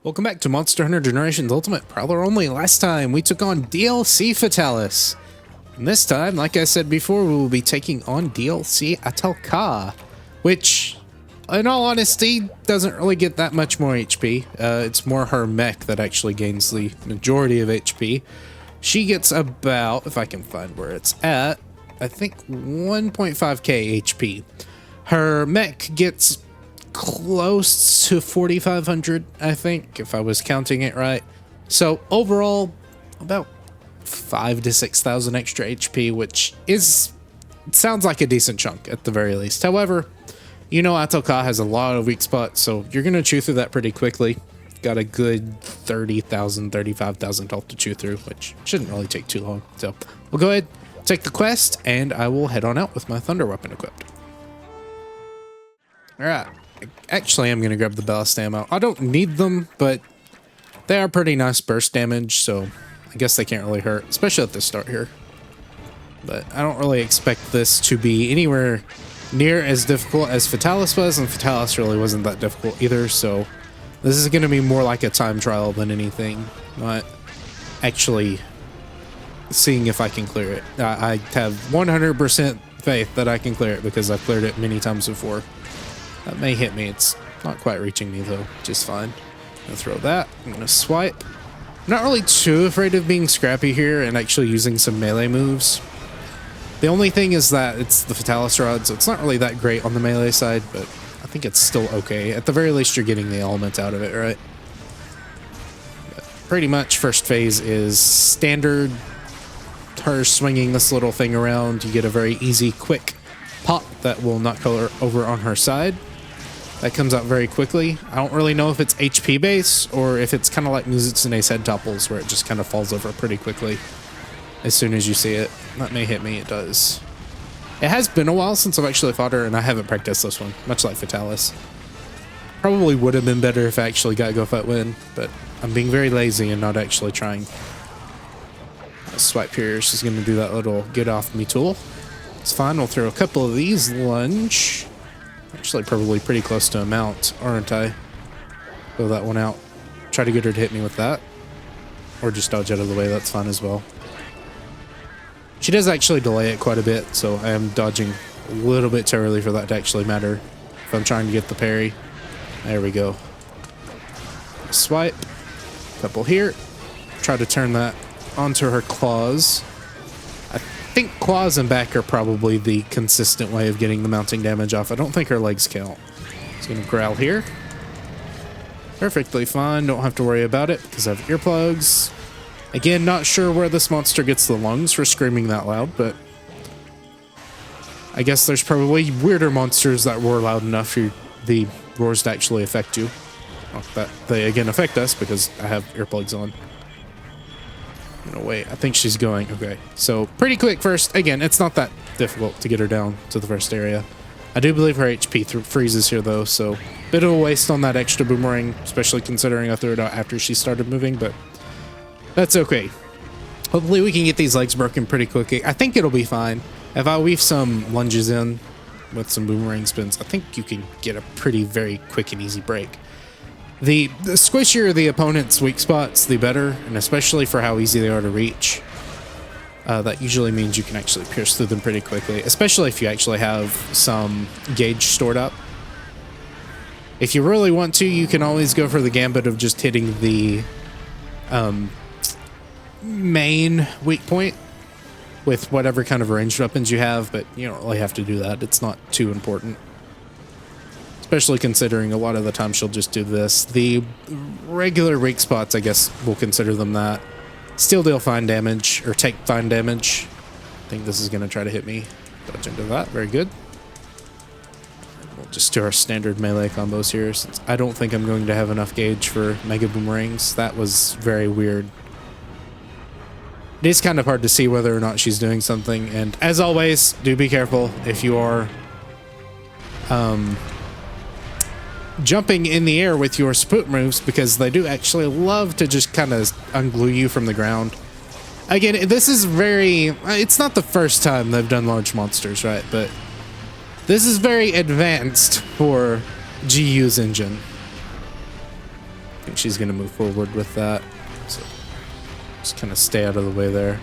Welcome back to Monster Hunter Generations Ultimate Prowler only. Last time we took on DLC Fatalis. And this time, like I said before, we will be taking on DLC Ahtal-Ka, which, in all honesty, doesn't really get that much more HP. It's more her mech that actually gains the majority of HP. She gets about, if I can find where it's at, I think 1.5k HP. Her mech gets close to 4,500, I think, if I was counting it right. So overall, about 5,000 to 6,000 extra HP, which sounds like a decent chunk at the very least. However, you know Ahtal-Ka has a lot of weak spots, so you're going to chew through that pretty quickly. Got a good 30,000, 35,000 health to chew through, which shouldn't really take too long. So we'll go ahead, take the quest, and I will head on out with my thunder weapon equipped. Alright. Actually, I'm going to grab the ballast ammo. I don't need them, but they are pretty nice burst damage, so I guess they can't really hurt, especially at the start here. But I don't really expect this to be anywhere near as difficult as Fatalis was, and Fatalis really wasn't that difficult either, so this is going to be more like a time trial than anything, not actually seeing if I can clear it. I have 100% faith that I can clear it because I've cleared it many times before. That may hit me. It's not quite reaching me though, just fine. I'm gonna throw that. I'm gonna swipe. I'm not really too afraid of being scrappy here and actually using some melee moves. The only thing is that it's the Fatalis rod, so it's not really that great on the melee side, but I think it's still okay. At the very least, you're getting the elements out of it, right? But pretty much first phase is standard. Her swinging this little thing around. You get a very easy, quick pop that will knock her over on her side. That comes out very quickly. I don't really know if it's HP base or if it's kind of like Muzutsune's head topples where it just kind of falls over pretty quickly as soon as you see it. That may hit me, it does. It has been a while since I've actually fought her and I haven't practiced this one, much like Fatalis. Probably would have been better if I actually got go fight win, but I'm being very lazy and not actually trying. Swipe here, she's going to do that little get off me tool. It's fine, we'll throw a couple of these lunge. Actually, probably pretty close to a mount, aren't I? Throw that one out. Try to get her to hit me with that. Or just dodge out of the way, that's fine as well. She does actually delay it quite a bit, so I am dodging a little bit too early for that to actually matter. If I'm trying to get the parry. There we go. Swipe. Couple here. Try to turn that onto her claws. I think claws and back are probably the consistent way of getting the mounting damage off. I don't think her legs count. Just gonna growl here. Perfectly fine, don't have to worry about it because I have earplugs. Again, not sure where this monster gets the lungs for screaming that loud, but I guess there's probably weirder monsters that roar loud enough for the roars to actually affect you. Not that they again affect us because I have earplugs on. No, wait, I think she's going. Okay, so pretty quick first. Again, it's not that difficult to get her down to the first area. I do believe her HP freezes here, though, so bit of a waste on that extra boomerang, especially considering I threw it out after she started moving, but that's okay. Hopefully we can get these legs broken pretty quickly. I think it'll be fine. If I weave some lunges in with some boomerang spins, I think you can get a pretty very quick and easy break. The squishier the opponent's weak spots, the better, and especially for how easy they are to reach. That usually means you can actually pierce through them pretty quickly, especially if you actually have some gauge stored up. If you really want to, you can always go for the gambit of just hitting the main weak point with whatever kind of ranged weapons you have, but you don't really have to do that. It's not too important. Especially considering a lot of the time she'll just do this. The regular weak spots, I guess we'll consider them that. Still deal fine damage, or take fine damage. I think this is going to try to hit me. Dodge into that, very good. We'll just do our standard melee combos here, since I don't think I'm going to have enough gauge for Mega Boomerangs. That was very weird. It is kind of hard to see whether or not she's doing something, and as always, do be careful if you are jumping in the air with your spook moves, because they do actually love to just kind of unglue you from the ground. Again, this is it's not the first time they've done large monsters, right? But this is very advanced for GU's engine. I think she's going to move forward with that. So just kind of stay out of the way there.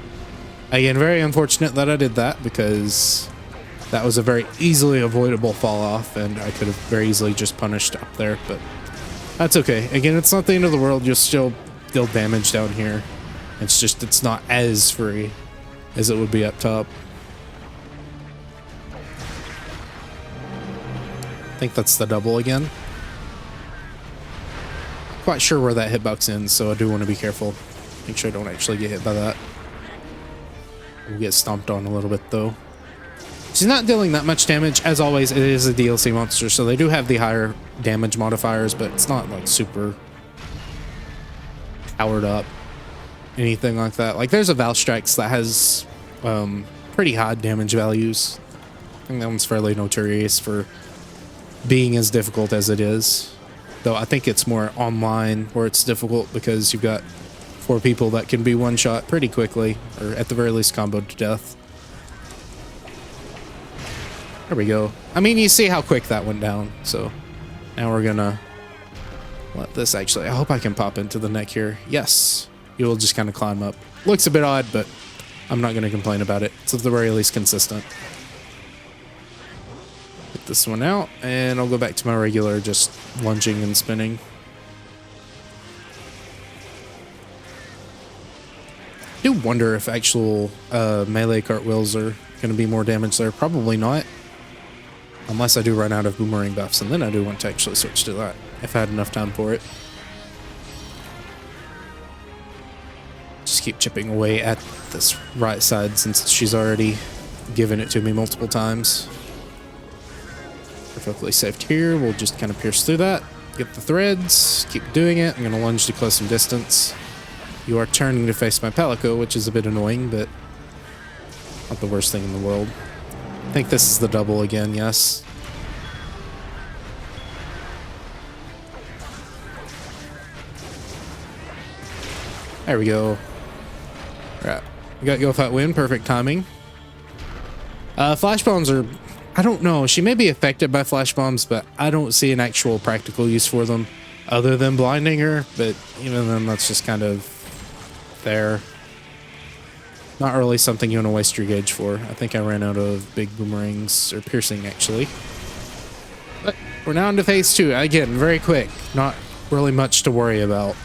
Again, very unfortunate that I did that because that was a very easily avoidable fall off and I could have very easily just punished up there, but that's okay. Again, it's not the end of the world. You'll still deal damage down here. It's just, it's not as free as it would be up top. I think that's the double again. Quite sure where that hitbox ends, so I do want to be careful. Make sure I don't actually get hit by that. We'll get stomped on a little bit though. She's not dealing that much damage. As always, it is a DLC monster, so they do have the higher damage modifiers, but it's not like super powered up. Anything like that. Like there's a Valstrax that has pretty high damage values. I think that one's fairly notorious for being as difficult as it is. Though I think it's more online where it's difficult because you've got 4 people that can be one-shot pretty quickly, or at the very least comboed to death. There we go. I mean, you see how quick that went down, so now we're gonna let this actually... I hope I can pop into the neck here. Yes. You'll just kind of climb up. Looks a bit odd, but I'm not gonna complain about it. It's at the very least consistent. Get this one out, and I'll go back to my regular just lunging and spinning. I do wonder if actual melee cartwheels are going to be more damage there. Probably not. Unless I do run out of boomerang buffs, and then I do want to actually switch to that if I had enough time for it. Just keep chipping away at this right side since she's already given it to me multiple times. Perfectly safe here. We'll just kind of pierce through that. Get the threads. Keep doing it. I'm going to lunge to close some distance. You are turning to face my Palico, which is a bit annoying, but not the worst thing in the world. I think this is the double again, yes. There we go. Alright. We got Go Fat Win, perfect timing. Flash bombs are... I don't know, she may be affected by flash bombs, but I don't see an actual practical use for them other than blinding her, but even then that's just kind of there. Not really something you want to waste your gauge for. I think I ran out of big boomerangs, or piercing actually. But we're now into phase 2. Again, very quick. Not really much to worry about.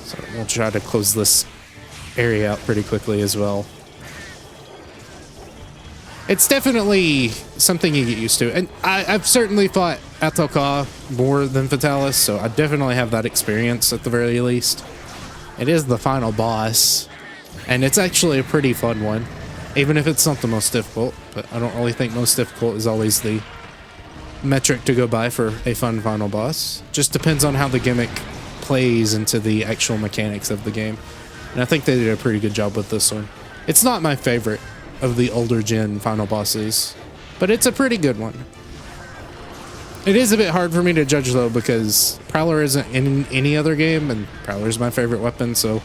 So we'll try to close this area out pretty quickly as well. It's definitely something you get used to. And I've certainly fought Ahtal-Ka more than Fatalis, so I definitely have that experience at the very least. It is the final boss, and it's actually a pretty fun one, even if it's not the most difficult, but I don't really think most difficult is always the metric to go by for a fun final boss. Just depends on how the gimmick plays into the actual mechanics of the game, and I think they did a pretty good job with this one. It's not my favorite of the older gen final bosses, but it's a pretty good one. It is a bit hard for me to judge though because Prowler isn't in any other game, and Prowler is my favorite weapon, so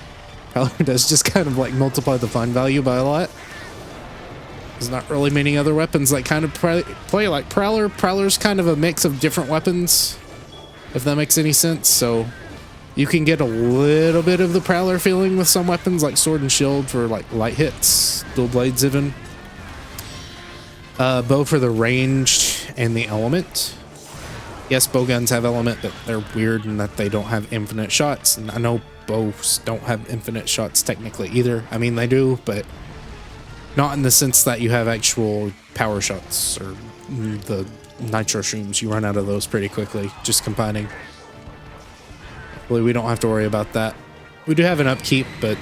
Prowler does just kind of like multiply the fun value by a lot. There's not really many other weapons that kind of play like Prowler. Prowler's kind of a mix of different weapons, if that makes any sense, so you can get a little bit of the Prowler feeling with some weapons like Sword and Shield for like light hits, dual blades even. Bow for the range and the element. Yes, bowguns have element, but they're weird in that they don't have infinite shots. And I know bows don't have infinite shots technically either. I mean, they do, but not in the sense that you have actual power shots or the nitro shrooms. You run out of those pretty quickly, just combining. Hopefully we don't have to worry about that. We do have an upkeep, but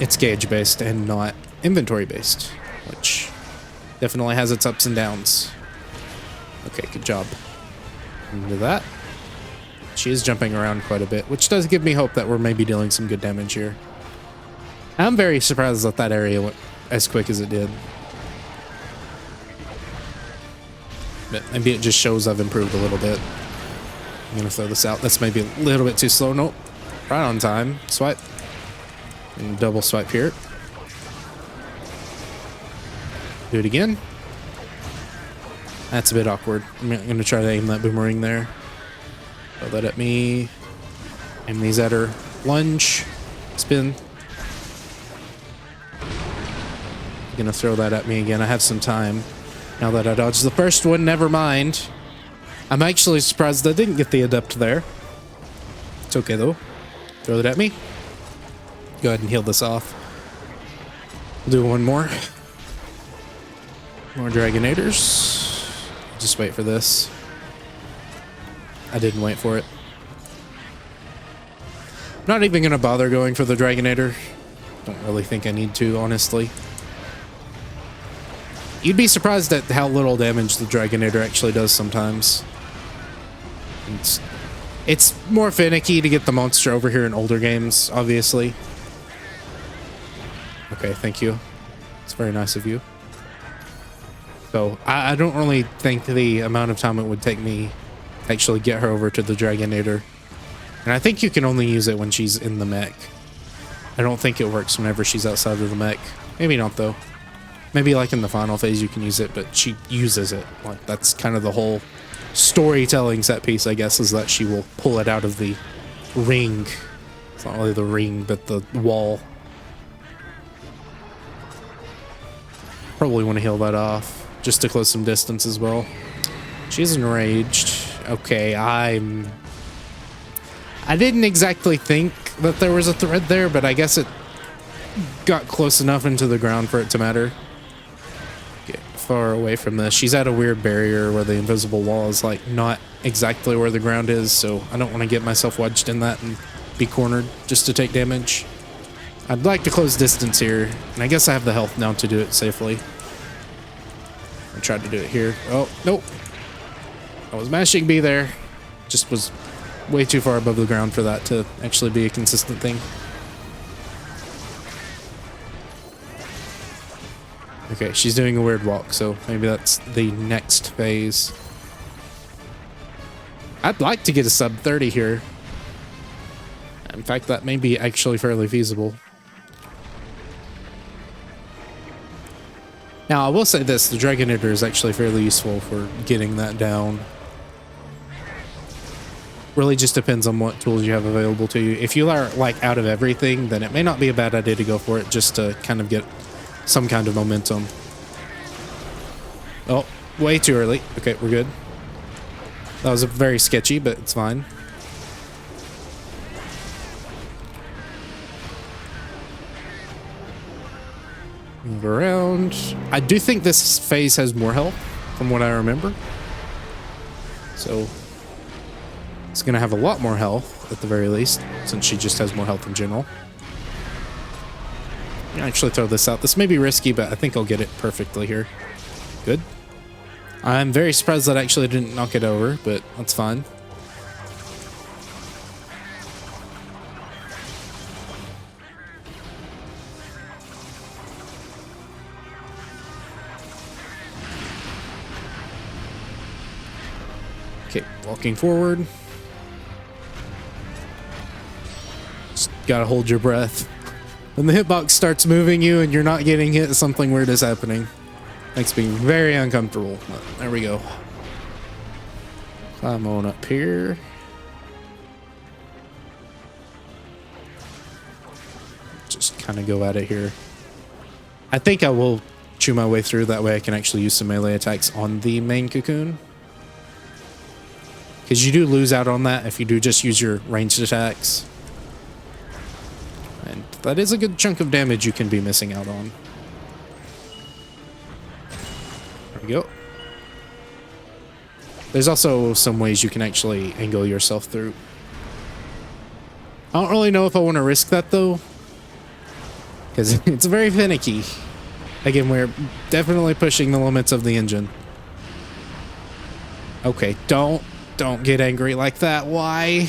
it's gauge-based and not inventory-based, which definitely has its ups and downs. Okay, good job. Into that. She is jumping around quite a bit, which does give me hope that we're maybe dealing some good damage here. I'm very surprised that that area went as quick as it did. But maybe it just shows I've improved a little bit. I'm gonna throw this out. That's maybe a little bit too slow. Nope. Right on time. Swipe. And double swipe here. Do it again. That's a bit awkward. I'm gonna try to aim that boomerang there. Throw that at me. Aim these at her. Lunge. Spin. Gonna throw that at me again. I have some time. Now that I dodged the first one, never mind. I'm actually surprised I didn't get the adept there. It's okay though. Throw that at me. Go ahead and heal this off. We'll do one more. More Dragonators. Just wait for this. I didn't wait for it. I'm not even gonna bother going for the Dragonator. Don't really think I need to, honestly. You'd be surprised at how little damage the Dragonator actually does sometimes. It's more finicky to get the monster over here in older games, obviously. Okay, thank you. It's very nice of you. So, I don't really think the amount of time it would take me to actually get her over to the Dragonator. And I think you can only use it when she's in the mech. I don't think it works whenever she's outside of the mech. Maybe not, though. Maybe like in the final phase you can use it, but she uses it. Like, that's kind of the whole storytelling set piece, I guess, is that she will pull it out of the ring. It's not really the ring, but the wall. Probably want to heal that off, just to close some distance as well. She's enraged. Okay, I didn't exactly think that there was a thread there, but I guess it got close enough into the ground for it to matter. Get far away from this. She's at a weird barrier where the invisible wall is like not exactly where the ground is, so I don't want to get myself wedged in that and be cornered just to take damage. I'd like to close distance here, and I guess I have the health now to do it safely. I tried to do it here. Oh, nope. I was mashing B there. Just was way too far above the ground for that to actually be a consistent thing. Okay, she's doing a weird walk, so maybe that's the next phase. I'd like to get a sub 30 here. In fact, that may be actually fairly feasible. Now, I will say this, the Dragonator is actually fairly useful for getting that down. Really just depends on what tools you have available to you. If you are, like, out of everything, then it may not be a bad idea to go for it just to kind of get some kind of momentum. Oh, way too early. Okay, we're good. That was very sketchy, but it's fine. Move around. I do think this phase has more health from what I remember. So it's going to have a lot more health at the very least, since she just has more health in general. I'm gonna actually throw this out. This may be risky, but I think I'll get it perfectly here. Good. I'm very surprised that I actually didn't knock it over, but that's fine. Okay, walking forward. Just gotta hold your breath. When the hitbox starts moving you and you're not getting hit, something weird is happening. Makes me very uncomfortable. There we go. Climb on up here. Just kind of go at it here. I think I will chew my way through. That way I can actually use some melee attacks on the main cocoon. Because you do lose out on that if you do just use your ranged attacks. And that is a good chunk of damage you can be missing out on. There we go. There's also some ways you can actually angle yourself through. I don't really know if I want to risk that though, because it's very finicky. Again, we're definitely pushing the limits of the engine. Okay, don't get angry like that. Why?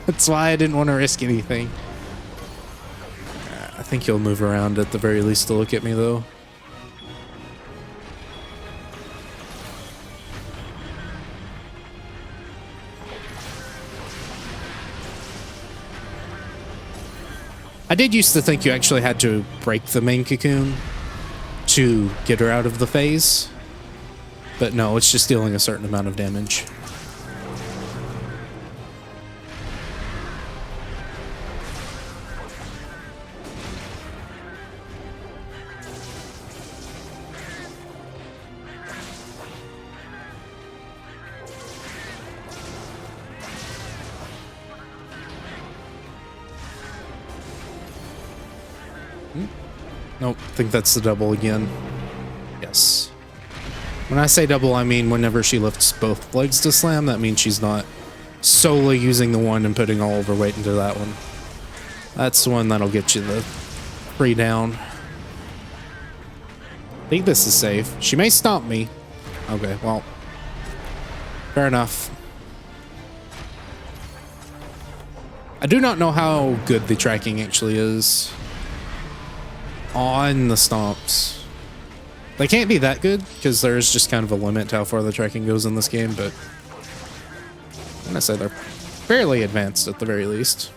That's why I didn't want to risk anything. I think he'll move around at the very least to look at me, though. I did used to think you actually had to break the main cocoon to get her out of the phase. But no, it's just dealing a certain amount of damage. Nope, I think that's the double again. Yes. When I say double, I mean whenever she lifts both legs to slam, that means she's not solely using the one and putting all of her weight into that one. That's the one that'll get you the 3 down. I think this is safe. She may stomp me. Okay, well, fair enough. I do not know how good the tracking actually is on the stomps. They can't be that good because there's just kind of a limit to how far the tracking goes in this game, but I'm gonna say they're fairly advanced at the very least.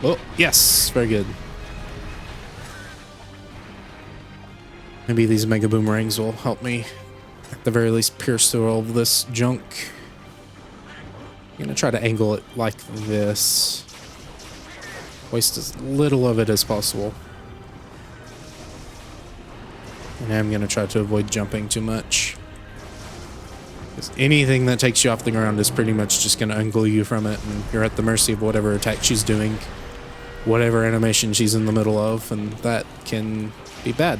Oh, yes, very good. Maybe these mega boomerangs will help me at the very least pierce through all of this junk. I'm gonna try to angle it like this. Waste as little of it as possible. And I'm gonna try to avoid jumping too much. Because anything that takes you off the ground is pretty much just gonna unglue you from it, and you're at the mercy of whatever attack she's doing, whatever animation she's in the middle of, and that can be bad.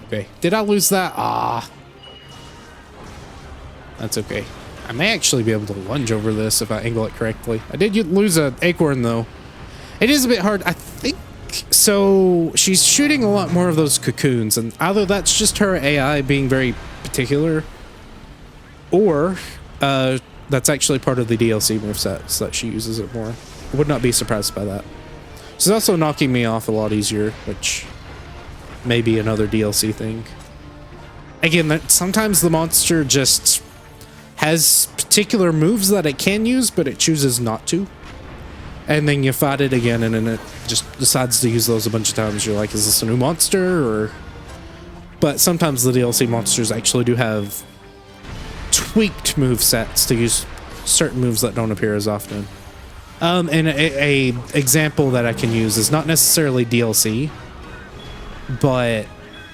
Okay, did I lose that? Ah. That's okay. I may actually be able to lunge over this if I angle it correctly. I did lose an acorn, though. It is a bit hard. I think so. She's shooting a lot more of those cocoons, and either that's just her AI being very particular, or that's actually part of the DLC movesets that she uses it more. I would not be surprised by that. She's also knocking me off a lot easier, which may be another DLC thing. Again, sometimes the monster just has particular moves that it can use, but it chooses not to. And then you fight it again, and then it just decides to use those a bunch of times. You're like, is this a new monster? Or... But sometimes the DLC monsters actually do have tweaked move sets to use certain moves that don't appear as often. And a example that I can use is not necessarily DLC, but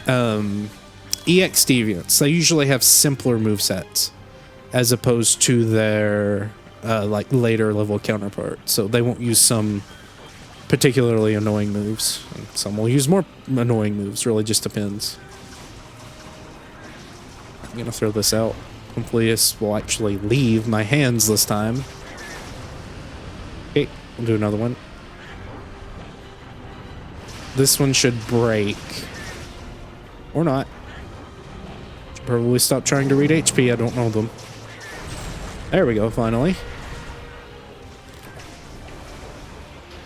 EX Deviants. They usually have simpler move sets as opposed to their like later level counterpart. So they won't use some particularly annoying moves, and some will use more annoying moves. Really just depends. I'm gonna throw this out. Hopefully this will actually leave my hands this time. Okay, we'll do another one. This one should break. Or not. Should probably stop trying to read HP. I don't know them. There we go, finally.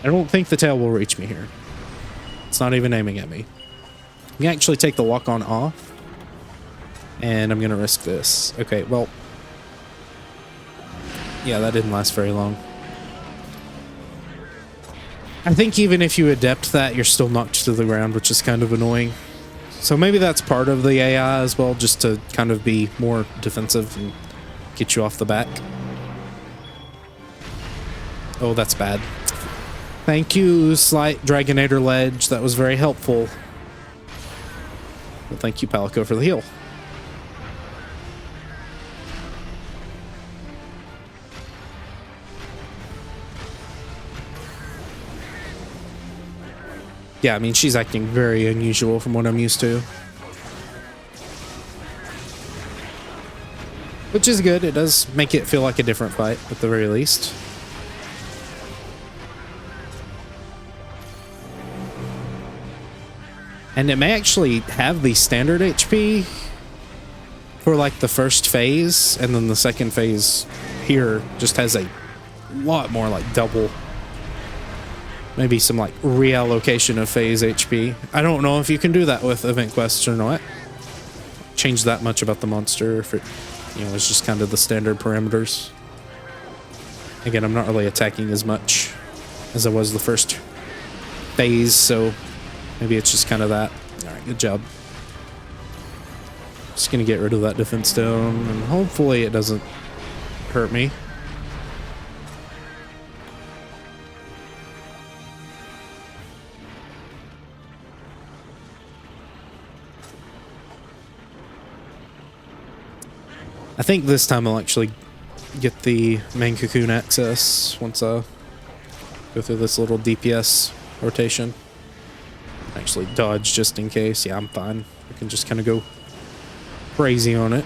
I don't think the tail will reach me here. It's not even aiming at me. I can actually take the walk-on off. And I'm going to risk this. Okay, well. Yeah, that didn't last very long. I think even if you adept that, you're still knocked to the ground, which is kind of annoying. So maybe that's part of the AI as well, just to kind of be more defensive and get you off the back. Oh, that's bad. Thank you, Slight Dragonator Ledge. That was very helpful. Well, thank you, Palico, for the heal. Yeah, I mean, she's acting very unusual from what I'm used to. Which is good. It does make it feel like a different fight, at the very least. And it may actually have the standard HP for like the first phase, and then the second phase here just has a lot more, like double. Maybe some like reallocation of phase HP. I don't know if you can do that with event quests or not. Change that much about the monster if it, you know, it's just kind of the standard parameters. Again, I'm not really attacking as much as I was the first phase, so maybe it's just kind of that. Alright, good job. Just gonna get rid of that defense stone, and hopefully it doesn't hurt me. I think this time I'll actually get the main cocoon access once I go through this little DPS rotation. Actually dodge just in case. Yeah, I'm fine. I can just kind of go crazy on it.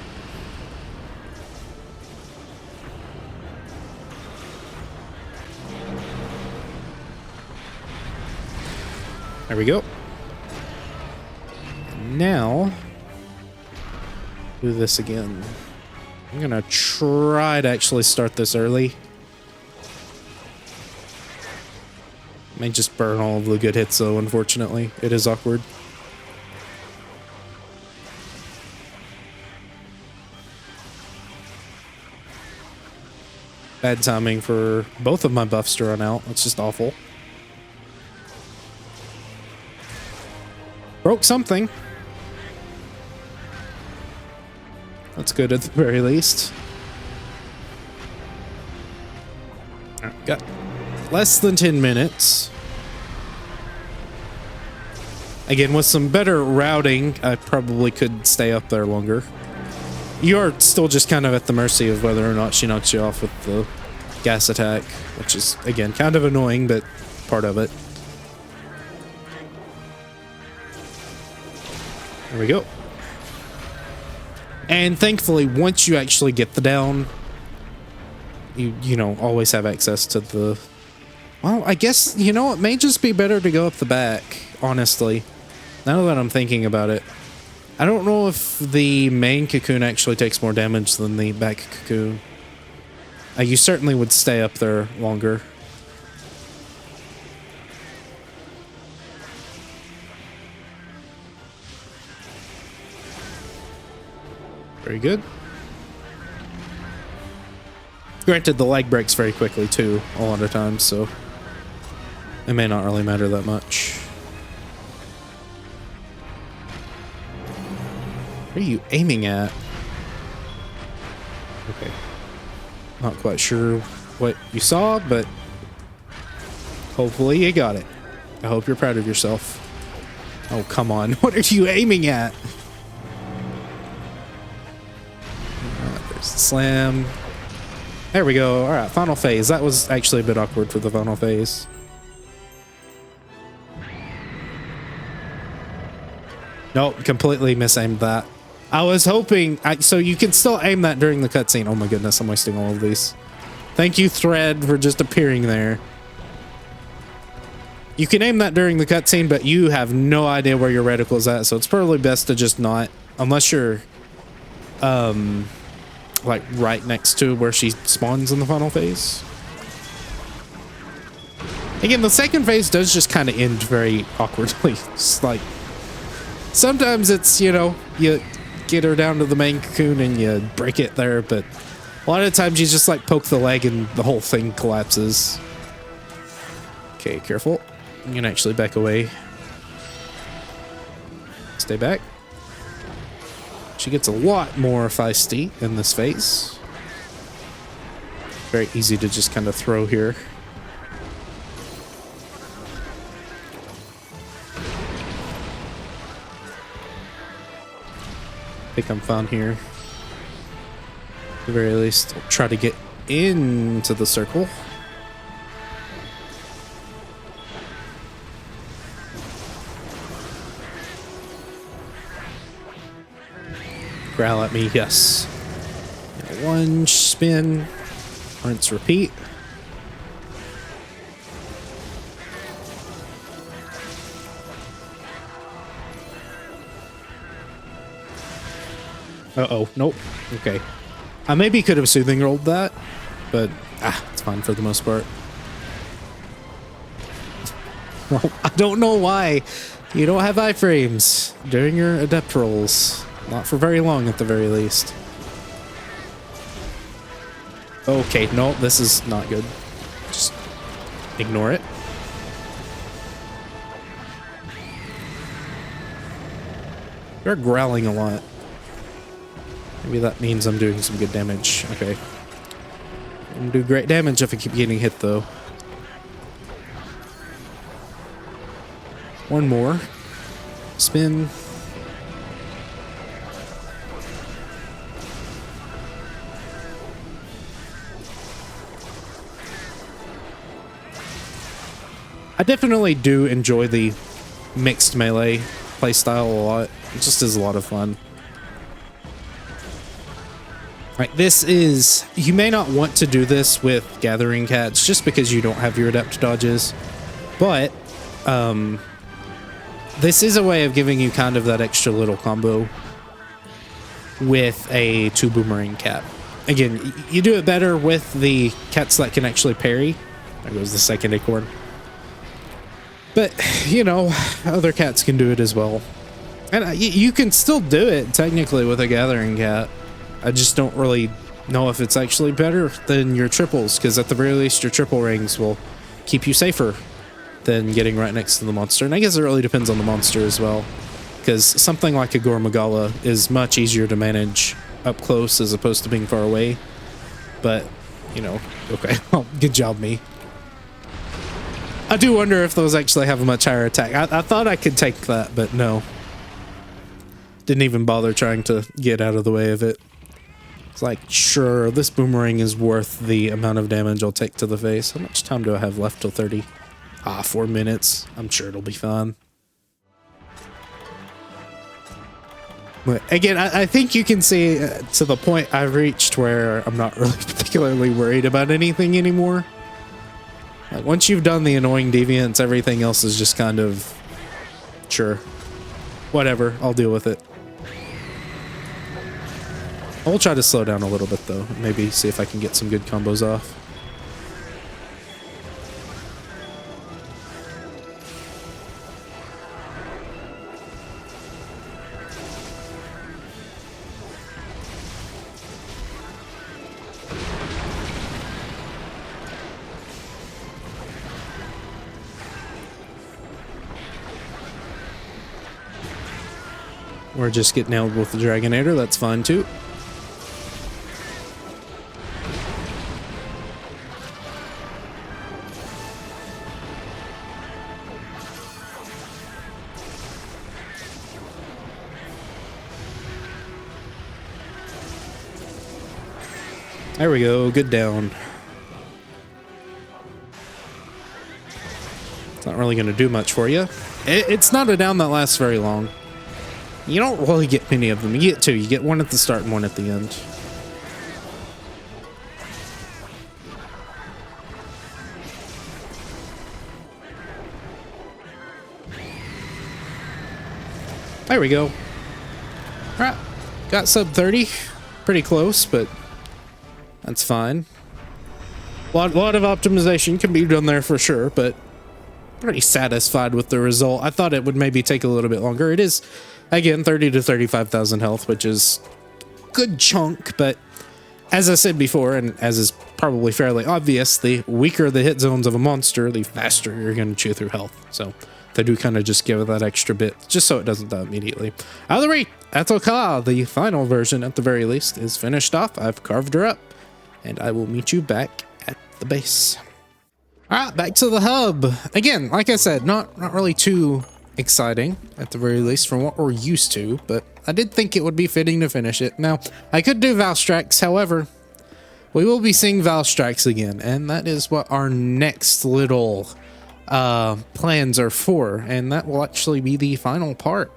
There we go. Now, do this again. I'm gonna try to actually start this early. May just burn all of the good hits though, unfortunately. It is awkward. Bad timing for both of my buffs to run out. It's just awful. Broke something. That's good at the very least. Alright, got less than 10 minutes. Again, with some better routing, I probably could stay up there longer. You are still just kind of at the mercy of whether or not she knocks you off with the gas attack, which is, again, kind of annoying, but part of it. There we go. And thankfully, once you actually get the down, you know, always have access to the... Well, I guess, you know, it may just be better to go up the back, honestly. Now that I'm thinking about it. I don't know if the main cocoon actually takes more damage than the back cocoon. You certainly would stay up there longer. Very good. Granted, the leg breaks very quickly too, a lot of times, so it may not really matter that much. What are you aiming at? Okay. Not quite sure what you saw, but hopefully you got it. I hope you're proud of yourself. Oh, come on. What are you aiming at? There's the slam. There we go. All right, final phase. That was actually a bit awkward for the final phase. Nope, completely misaimed that. I was hoping... so you can still aim that during the cutscene. Oh my goodness, I'm wasting all of these. Thank you, Thread, for just appearing there. You can aim that during the cutscene, but you have no idea where your reticle's at, so it's probably best to just not... Unless you're... like, right next to where she spawns in the final phase. Again, the second phase does just kind of end very awkwardly. It's like... Sometimes it's, you know, you get her down to the main cocoon and you break it there, but a lot of times you just like poke the leg and the whole thing collapses. Okay, careful. You can actually back away. Stay back. She gets a lot more feisty in this phase. Very easy to just kind of throw here. I think I'm fine here. At the very least, I'll try to get into the circle. Growl at me, yes. Lunge, spin, rinse, repeat. Uh-oh, nope. Okay. I maybe could have soothing rolled that, but it's fine for the most part. Well, I don't know why you don't have iframes during your adept rolls. Not for very long at the very least. Okay, no, this is not good. Just ignore it. You're growling a lot. Maybe that means I'm doing some good damage. Okay. I'm gonna do great damage if I keep getting hit, though. One more. Spin. I definitely do enjoy the mixed melee playstyle a lot. It just is a lot of fun. Right, this is, you may not want to do this with gathering cats just because you don't have your adept dodges, but this is a way of giving you kind of that extra little combo with a 2 boomerang cat. Again, you do it better with the cats that can actually parry. There goes the second acorn. But, you know, other cats can do it as well. And you can still do it technically with a gathering cat. I just don't really know if it's actually better than your triples, because at the very least your triple rings will keep you safer than getting right next to the monster. And I guess it really depends on the monster as well, because something like a Gormagala is much easier to manage up close as opposed to being far away. But, you know, okay, well, good job me. I do wonder if those actually have a much higher attack. I thought I could take that, but no. Didn't even bother trying to get out of the way of it. It's like, sure, this boomerang is worth the amount of damage I'll take to the face. How much time do I have left till 30? 4 minutes. I'm sure it'll be fine. But again, I think you can see to the point I've reached where I'm not really particularly worried about anything anymore. Like, once you've done the annoying deviants, everything else is just kind of, sure, whatever, I'll deal with it. I'll try to slow down a little bit though, maybe see if I can get some good combos off. Or just get nailed with the Dragonator, that's fine too. There we go, good down. It's not really going to do much for you. It's not a down that lasts very long. You don't really get many of them. You get 2. You get 1 at the start and 1 at the end. There we go. Alright, got sub 30. Pretty close, but that's fine. A lot of optimization can be done there for sure, but pretty satisfied with the result. I thought it would maybe take a little bit longer. It is, again, 30 to 35,000 health, which is a good chunk, but as I said before, and as is probably fairly obvious, the weaker the hit zones of a monster, the faster you're going to chew through health. So they do kind of just give it that extra bit, just so it doesn't die immediately. Either way, Ahtal-Ka, the final version at the very least, is finished off. I've carved her up, and I will meet you back at the base. Alright, back to the hub. Again, like I said, not really too exciting, at the very least, from what we're used to, but I did think it would be fitting to finish it. Now, I could do Valstrax, however, we will be seeing Valstrax again, and that is what our next little plans are for, and that will actually be the final part,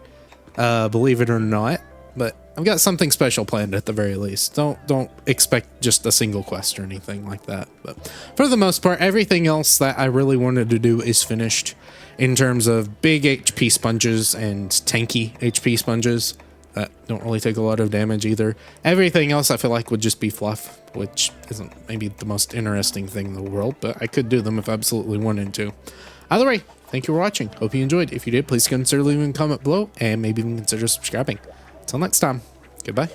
believe it or not. But I've got something special planned at the very least. Don't expect just a single quest or anything like that. But for the most part, everything else that I really wanted to do is finished in terms of big HP sponges and tanky HP sponges that don't really take a lot of damage either. Everything else I feel like would just be fluff, which isn't maybe the most interesting thing in the world, but I could do them if I absolutely wanted to. Either way, thank you for watching. Hope you enjoyed. If you did, please consider leaving a comment below and maybe even consider subscribing. Until next time, goodbye.